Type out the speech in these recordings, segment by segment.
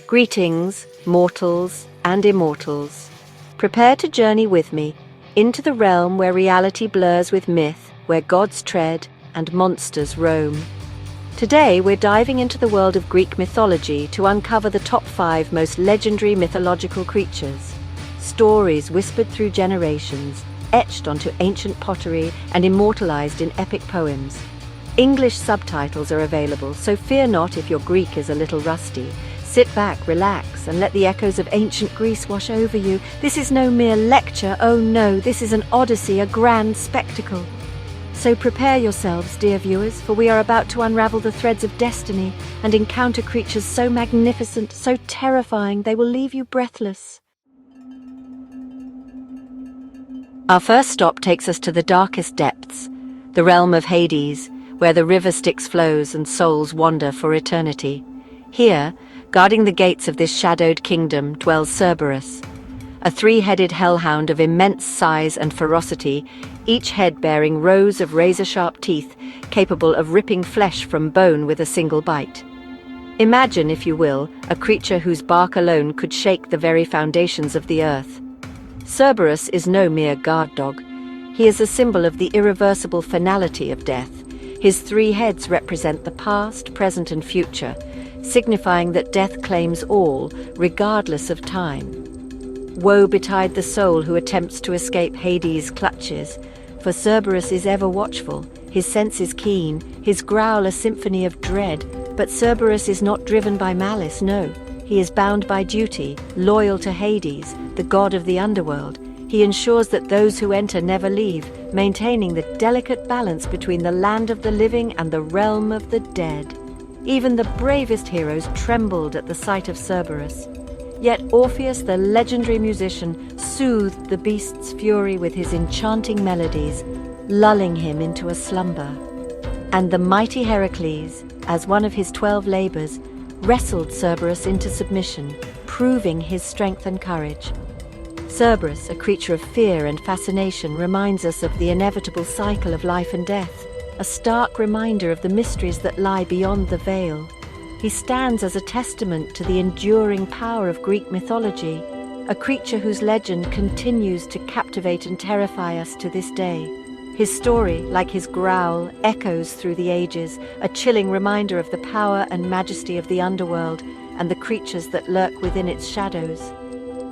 Greetings, mortals and immortals. Prepare to journey with me into the realm where reality blurs with myth, where gods tread and monsters roam. Today we're diving into the world of Greek mythology to uncover the top 5 most legendary mythological creatures. Stories whispered through generations, etched onto ancient pottery and immortalized in epic poems. English subtitles are available, so fear not if your Greek is a little rusty. Sit back, relax, and let the echoes of ancient Greece wash over you. This is no mere lecture, oh no, this is an odyssey, a grand spectacle. So prepare yourselves, dear viewers, for we are about to unravel the threads of destiny and encounter creatures so magnificent, so terrifying, they will leave you breathless. Our first stop takes us to the darkest depths, the realm of Hades, where the river Styx flows and souls wander for eternity. Here, guarding the gates of this shadowed kingdom, dwells Cerberus, a three-headed hellhound of immense size and ferocity, each head bearing rows of razor-sharp teeth capable of ripping flesh from bone with a single bite. Imagine, if you will, a creature whose bark alone could shake the very foundations of the earth. Cerberus is no mere guard dog. He is a symbol of the irreversible finality of death. His 3 heads represent the past, present and future, signifying that death claims all, regardless of time. Woe betide the soul who attempts to escape Hades' clutches, for Cerberus is ever watchful, his sense is keen, his growl a symphony of dread. But Cerberus is not driven by malice, no. He is bound by duty, loyal to Hades, the god of the underworld. He ensures that those who enter never leave, maintaining the delicate balance between the land of the living and the realm of the dead. Even the bravest heroes trembled at the sight of Cerberus. Yet Orpheus, the legendary musician, soothed the beast's fury with his enchanting melodies, lulling him into a slumber. And the mighty Heracles, as one of his 12 labors, wrestled Cerberus into submission, proving his strength and courage. Cerberus, a creature of fear and fascination, reminds us of the inevitable cycle of life and death, a stark reminder of the mysteries that lie beyond the veil. He stands as a testament to the enduring power of Greek mythology, a creature whose legend continues to captivate and terrify us to this day. His story, like his growl, echoes through the ages, a chilling reminder of the power and majesty of the underworld and the creatures that lurk within its shadows.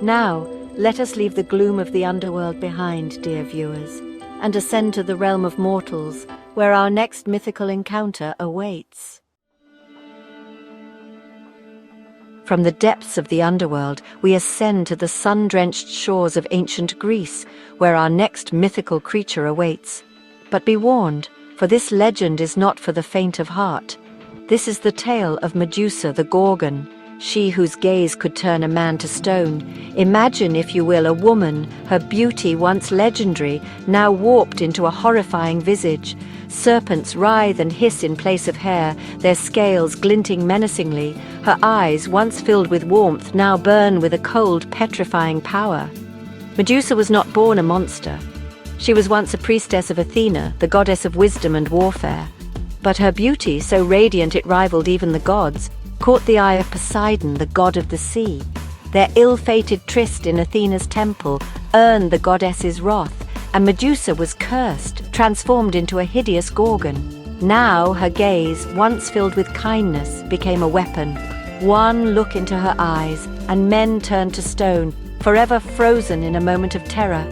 Now, let us leave the gloom of the underworld behind, dear viewers, and ascend to the realm of mortals, where our next mythical encounter awaits. From the depths of the underworld, we ascend to the sun-drenched shores of ancient Greece, where our next mythical creature awaits. But be warned, for this legend is not for the faint of heart. This is the tale of Medusa the Gorgon, she whose gaze could turn a man to stone. Imagine, if you will, a woman, her beauty once legendary, now warped into a horrifying visage. Serpents writhe and hiss in place of hair, their scales glinting menacingly. Her eyes, once filled with warmth, now burn with a cold, petrifying power. Medusa was not born a monster. She was once a priestess of Athena, the goddess of wisdom and warfare. But her beauty, so radiant it rivaled even the gods, caught the eye of Poseidon, the god of the sea. Their ill-fated tryst in Athena's temple earned the goddess's wrath, and Medusa was cursed, transformed into a hideous Gorgon. Now her gaze, once filled with kindness, became a weapon. One look into her eyes, and men turned to stone, forever frozen in a moment of terror.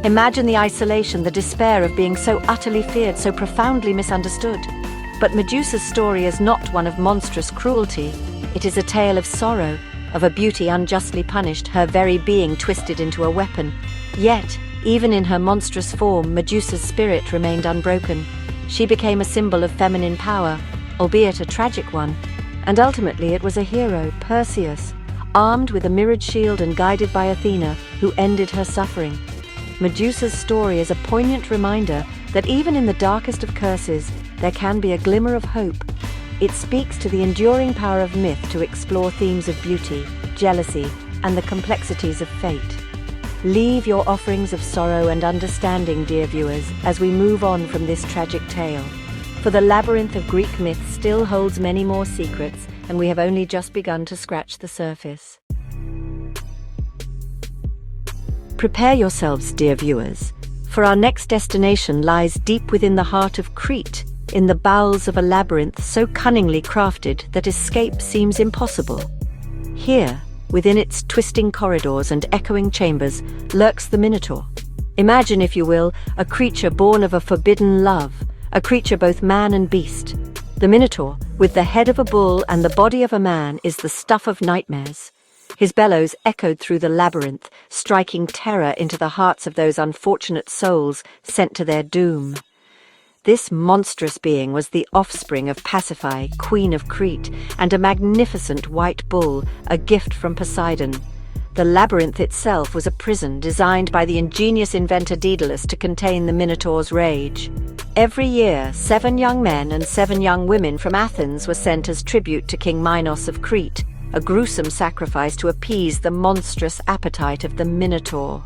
Imagine the isolation, the despair of being so utterly feared, so profoundly misunderstood. But Medusa's story is not one of monstrous cruelty. It is a tale of sorrow, of a beauty unjustly punished, her very being twisted into a weapon. Yet, even in her monstrous form, Medusa's spirit remained unbroken. She became a symbol of feminine power, albeit a tragic one. And ultimately it was a hero, Perseus, armed with a mirrored shield and guided by Athena, who ended her suffering. Medusa's story is a poignant reminder that even in the darkest of curses, there can be a glimmer of hope. It speaks to the enduring power of myth to explore themes of beauty, jealousy, and the complexities of fate. Leave your offerings of sorrow and understanding, dear viewers, as we move on from this tragic tale. For the labyrinth of Greek myth still holds many more secrets, and we have only just begun to scratch the surface. Prepare yourselves, dear viewers, for our next destination lies deep within the heart of Crete, in the bowels of a labyrinth so cunningly crafted that escape seems impossible. Here, within its twisting corridors and echoing chambers, lurks the Minotaur. Imagine, if you will, a creature born of a forbidden love, a creature both man and beast. The Minotaur, with the head of a bull and the body of a man, is the stuff of nightmares. His bellows echoed through the labyrinth, striking terror into the hearts of those unfortunate souls sent to their doom. This monstrous being was the offspring of Pasiphae, queen of Crete, and a magnificent white bull, a gift from Poseidon. The labyrinth itself was a prison designed by the ingenious inventor Daedalus to contain the Minotaur's rage. Every year, 7 young men and 7 young women from Athens were sent as tribute to King Minos of Crete, a gruesome sacrifice to appease the monstrous appetite of the Minotaur.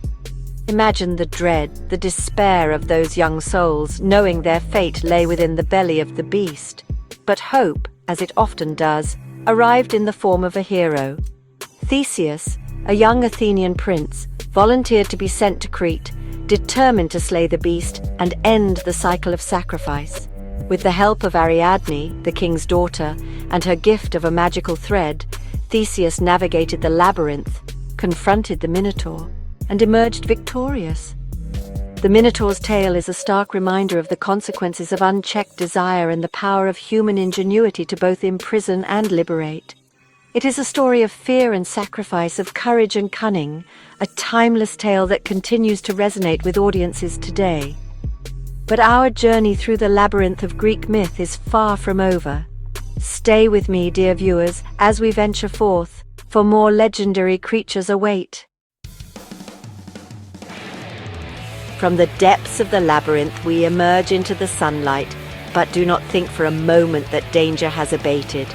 Imagine the dread, the despair of those young souls, knowing their fate lay within the belly of the beast. But hope, as it often does, arrived in the form of a hero. Theseus, a young Athenian prince, volunteered to be sent to Crete, determined to slay the beast and end the cycle of sacrifice. With the help of Ariadne, the king's daughter, and her gift of a magical thread, Theseus navigated the labyrinth, confronted the Minotaur, and emerged victorious. The Minotaur's tale is a stark reminder of the consequences of unchecked desire and the power of human ingenuity to both imprison and liberate. It is a story of fear and sacrifice, of courage and cunning, a timeless tale that continues to resonate with audiences today. But our journey through the labyrinth of Greek myth is far from over. Stay with me, dear viewers, as we venture forth, for more legendary creatures await. From the depths of the labyrinth we emerge into the sunlight, but do not think for a moment that danger has abated.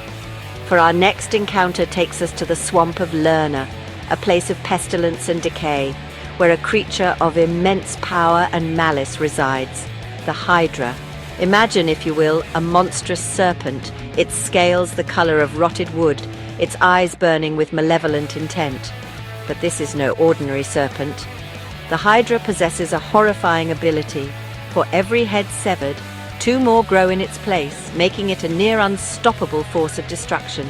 For our next encounter takes us to the swamp of Lerna, a place of pestilence and decay, where a creature of immense power and malice resides, the Hydra. Imagine, if you will, a monstrous serpent, its scales the color of rotted wood, its eyes burning with malevolent intent. But this is no ordinary serpent. The Hydra possesses a horrifying ability. For every head severed, 2 more grow in its place, making it a near unstoppable force of destruction.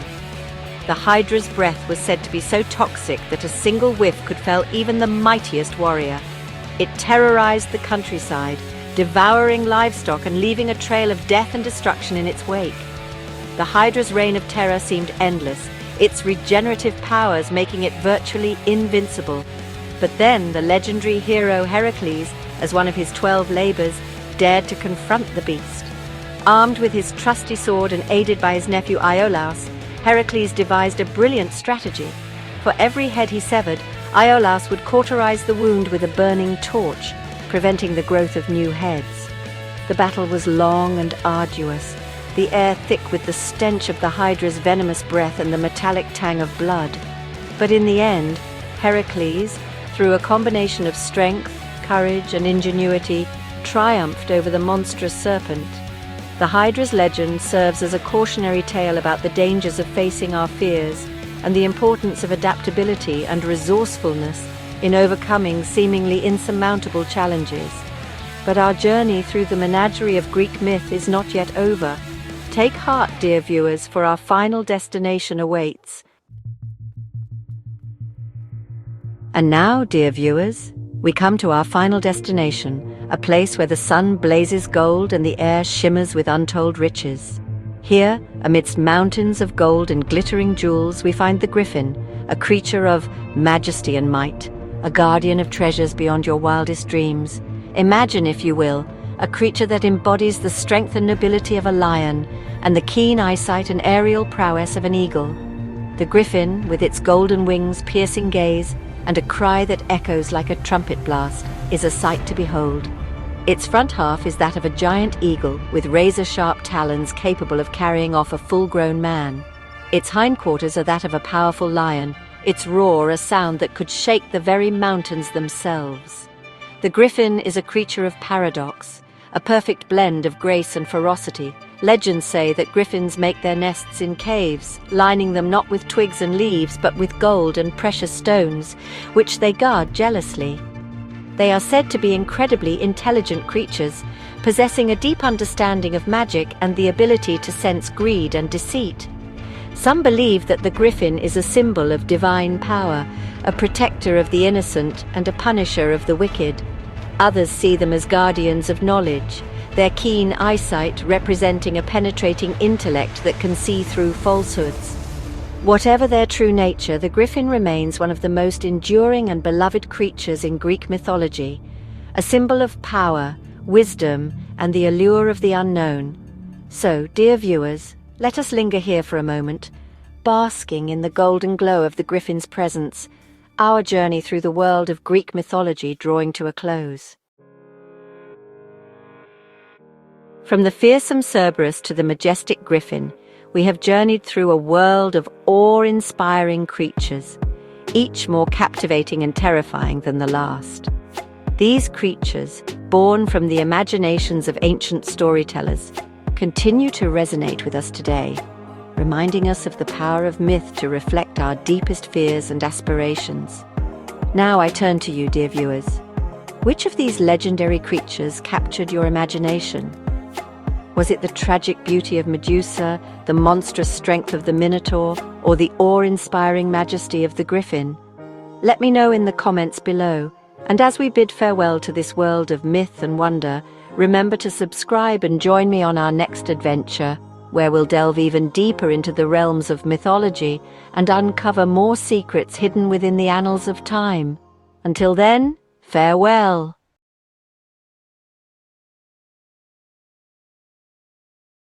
The Hydra's breath was said to be so toxic that a single whiff could fell even the mightiest warrior. It terrorized the countryside, devouring livestock and leaving a trail of death and destruction in its wake. The Hydra's reign of terror seemed endless, its regenerative powers making it virtually invincible. But then the legendary hero Heracles, as one of his 12 labors, dared to confront the beast. Armed with his trusty sword and aided by his nephew Iolaus, Heracles devised a brilliant strategy. For every head he severed, Iolaus would cauterize the wound with a burning torch, preventing the growth of new heads. The battle was long and arduous, the air thick with the stench of the Hydra's venomous breath and the metallic tang of blood. But in the end, Heracles, through a combination of strength, courage, and ingenuity, triumphed over the monstrous serpent. The Hydra's legend serves as a cautionary tale about the dangers of facing our fears and the importance of adaptability and resourcefulness in overcoming seemingly insurmountable challenges. But our journey through the menagerie of Greek myth is not yet over. Take heart, dear viewers, for our final destination awaits. And now, dear viewers, we come to our final destination, a place where the sun blazes gold and the air shimmers with untold riches. Here, amidst mountains of gold and glittering jewels, we find the griffin, a creature of majesty and might, a guardian of treasures beyond your wildest dreams. Imagine, if you will, a creature that embodies the strength and nobility of a lion and the keen eyesight and aerial prowess of an eagle. The griffin, with its golden wings, piercing gaze, and a cry that echoes like a trumpet blast, is a sight to behold. Its front half is that of a giant eagle with razor-sharp talons capable of carrying off a full-grown man. Its hindquarters are that of a powerful lion, its roar a sound that could shake the very mountains themselves. The griffin is a creature of paradox, a perfect blend of grace and ferocity, Legends say that griffins make their nests in caves, lining them not with twigs and leaves but with gold and precious stones, which they guard jealously. They are said to be incredibly intelligent creatures, possessing a deep understanding of magic and the ability to sense greed and deceit. Some believe that the griffin is a symbol of divine power, a protector of the innocent and a punisher of the wicked. Others see them as guardians of knowledge, their keen eyesight representing a penetrating intellect that can see through falsehoods. Whatever their true nature, the griffin remains one of the most enduring and beloved creatures in Greek mythology, a symbol of power, wisdom, and the allure of the unknown. So, dear viewers, let us linger here for a moment, basking in the golden glow of the griffin's presence, our journey through the world of Greek mythology drawing to a close. From the fearsome Cerberus to the majestic griffin, we have journeyed through a world of awe-inspiring creatures, each more captivating and terrifying than the last. These creatures, born from the imaginations of ancient storytellers, continue to resonate with us today, reminding us of the power of myth to reflect our deepest fears and aspirations. Now I turn to you, dear viewers. Which of these legendary creatures captured your imagination? Was it the tragic beauty of Medusa, the monstrous strength of the Minotaur, or the awe-inspiring majesty of the griffin? Let me know in the comments below. And as we bid farewell to this world of myth and wonder, remember to subscribe and join me on our next adventure, where we'll delve even deeper into the realms of mythology and uncover more secrets hidden within the annals of time. Until then, farewell.